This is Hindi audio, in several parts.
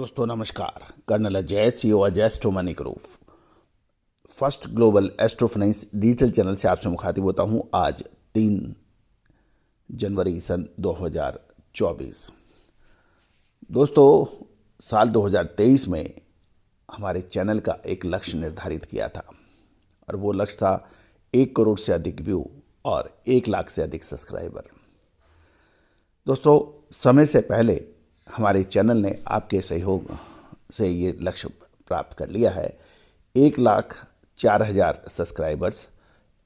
दोस्तों नमस्कार। Colonel Ajay, CEO Ajay astro money group, first global astro finance digital channel से आपसे मुखातिब होता हूं। आज 3 जनवरी सन 2024। दोस्तों, साल 2023 में हमारे चैनल का एक लक्ष्य निर्धारित किया था और वो लक्ष्य था 1 करोड़ से अधिक व्यू और 1 लाख से अधिक सब्सक्राइबर। दोस्तों, समय से पहले हमारे चैनल ने आपके सहयोग से ये लक्ष्य प्राप्त कर लिया है। 1,04,000 सब्सक्राइबर्स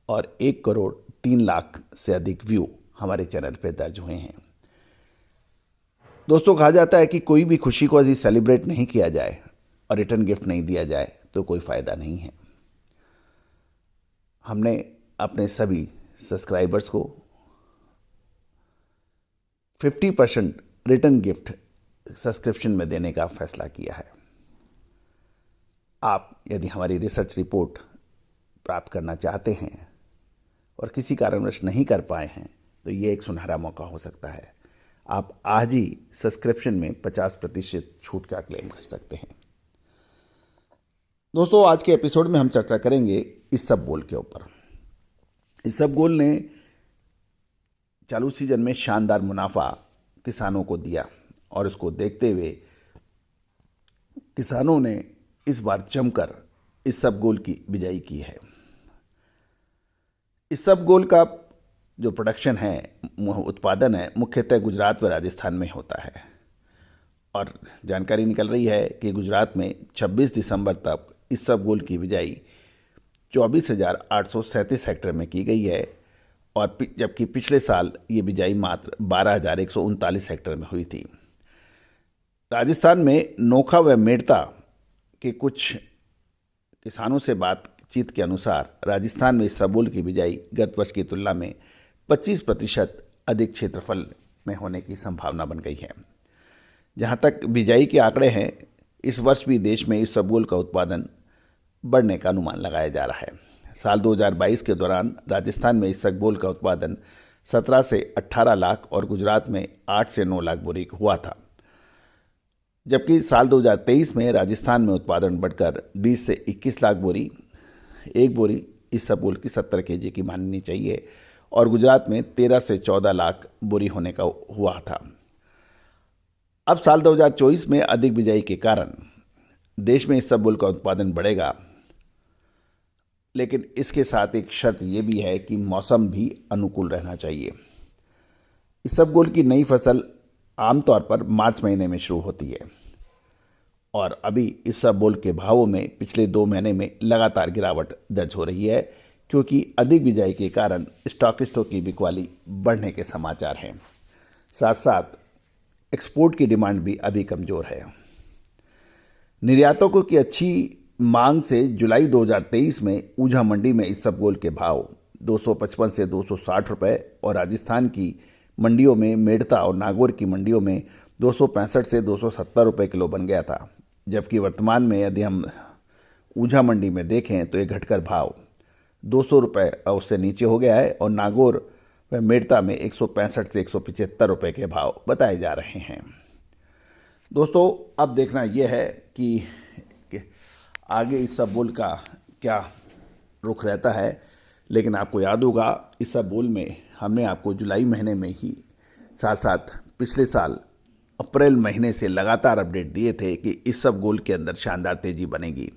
और 1 करोड़ 3 लाख से अधिक व्यू हमारे चैनल पे दर्ज हुए हैं। दोस्तों, कहा जाता है कि कोई भी खुशी को यदि सेलिब्रेट नहीं किया जाए और रिटर्न गिफ्ट नहीं दिया जाए तो कोई फ़ायदा नहीं है। हमने अपने सभी सब्सक्राइबर्स को 50% रिटर्न गिफ्ट सब्सक्रिप्शन में देने का फैसला किया है। आप यदि हमारी रिसर्च रिपोर्ट प्राप्त करना चाहते हैं और किसी कारणवश नहीं कर पाए हैं तो ये एक सुनहरा मौका हो सकता है। आप आज ही सब्सक्रिप्शन में 50% छूट का क्लेम कर सकते हैं। दोस्तों, आज के एपिसोड में हम चर्चा करेंगे इसबगोल के ऊपर। इसबगोल ने चालू सीजन में शानदार मुनाफा किसानों को दिया और उसको देखते हुए किसानों ने इस बार जमकर इसबगोल की बिजाई की है। इसबगोल का जो प्रोडक्शन है, उत्पादन है, मुख्यतः गुजरात व राजस्थान में होता है और जानकारी निकल रही है कि गुजरात में 26 दिसंबर तक इसबगोल की बिजाई 24,837 हेक्टेयर में की गई है और जबकि पिछले साल ये बिजाई मात्र 12,139 हेक्टेयर में हुई थी। राजस्थान में नोखा व मेड़ता के कुछ किसानों से बातचीत के अनुसार राजस्थान में इसबगोल की बिजाई गत वर्ष की तुलना में 25% अधिक क्षेत्रफल में होने की संभावना बन गई है। जहां तक बिजाई के आंकड़े हैं, इस वर्ष भी देश में इसबगोल का उत्पादन बढ़ने का अनुमान लगाया जा रहा है। साल 2022 के दौरान राजस्थान में इसबगोल का उत्पादन 17 से 18 लाख और गुजरात में 8 से 9 लाख बोरी हुआ था, जबकि साल 2023 में राजस्थान में उत्पादन बढ़कर 20 से 21 लाख बोरी, एक बोरी इसबगोल की 70 केजी की माननी चाहिए और गुजरात में 13 से 14 लाख बोरी होने का हुआ था। अब साल 2024 में अधिक बिजाई के कारण देश में इसबगोल का उत्पादन बढ़ेगा, लेकिन इसके साथ एक शर्त यह भी है कि मौसम भी अनुकूल रहना चाहिए। इसबगोल की नई फसल आमतौर पर मार्च महीने में शुरू होती है और अभी इसबगोल के भावों में पिछले 2 महीने में लगातार गिरावट दर्ज हो रही है, क्योंकि अधिक बिजाई के कारण स्टॉकिस्टों की बिकवाली बढ़ने के समाचार हैं। साथ साथ एक्सपोर्ट की डिमांड भी अभी कमज़ोर है। निर्यातकों की अच्छी मांग से जुलाई 2023 में ऊंझा मंडी में इसबगोल के भाव 255 से 260 रुपये और राजस्थान की मंडियों में मेड़ता और नागौर की मंडियों में 265 से 270 रुपये किलो बन गया था, जबकि वर्तमान में यदि हम ऊंझा मंडी में देखें तो ये घटकर भाव 200 रुपये उससे नीचे हो गया है और नागौर व मेड़ता में 165 से 175 रुपये के भाव बताए जा रहे हैं। दोस्तों, अब देखना यह है कि आगे इसबगोल का क्या रुख रहता है, लेकिन आपको याद होगा इसबगोल में हमने आपको जुलाई महीने में ही साथ साथ पिछले साल अप्रैल महीने से लगातार अपडेट दिए थे कि इसबगोल के अंदर शानदार तेजी बनेगी,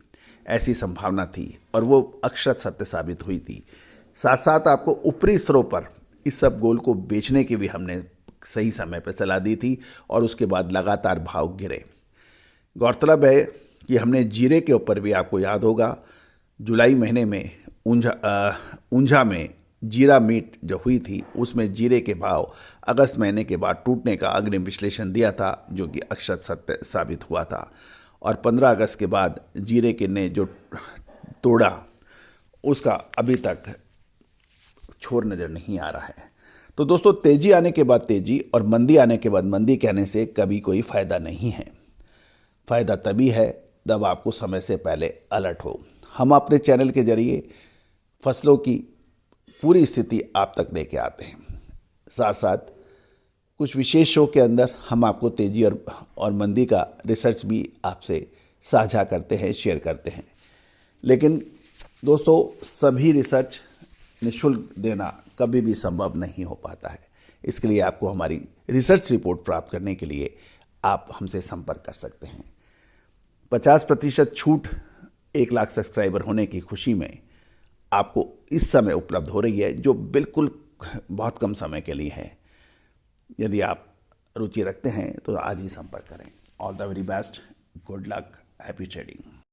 ऐसी संभावना थी और वो अक्षरशः सत्य साबित हुई थी। साथ साथ आपको ऊपरी स्तरों पर इसबगोल को बेचने की भी हमने सही समय पर सलाह दी थी और उसके बाद लगातार भाव गिरे। गौरतलब है कि हमने जीरे के ऊपर भी, आपको याद होगा, जुलाई महीने में ऊंझा में जीरा मीट जो हुई थी उसमें जीरे के भाव अगस्त महीने के बाद टूटने का अग्रिम विश्लेषण दिया था, जो कि अक्षर सत्य साबित हुआ था और 15 अगस्त के बाद जीरे के ने जो तोड़ा उसका अभी तक छोर नज़र नहीं आ रहा है। तो दोस्तों, तेजी आने के बाद तेजी और मंदी आने के बाद मंदी कहने से कभी कोई फ़ायदा नहीं है। फ़ायदा तभी है जब आपको समय से पहले अलर्ट हो। हम अपने चैनल के जरिए फसलों की पूरी स्थिति आप तक लेके आते हैं। साथ साथ कुछ विशेष शो के अंदर हम आपको तेजी और मंदी का रिसर्च भी आपसे साझा करते हैं, शेयर करते हैं। लेकिन दोस्तों, सभी रिसर्च निःशुल्क देना कभी भी संभव नहीं हो पाता है। इसके लिए आपको हमारी रिसर्च रिपोर्ट प्राप्त करने के लिए आप हमसे संपर्क कर सकते हैं। 50% छूट 1 लाख सब्सक्राइबर होने की खुशी में आपको इस समय उपलब्ध हो रही है, जो बिल्कुल बहुत कम समय के लिए है। यदि आप रुचि रखते हैं तो आज ही संपर्क करें। All the very best, good luck, happy trading.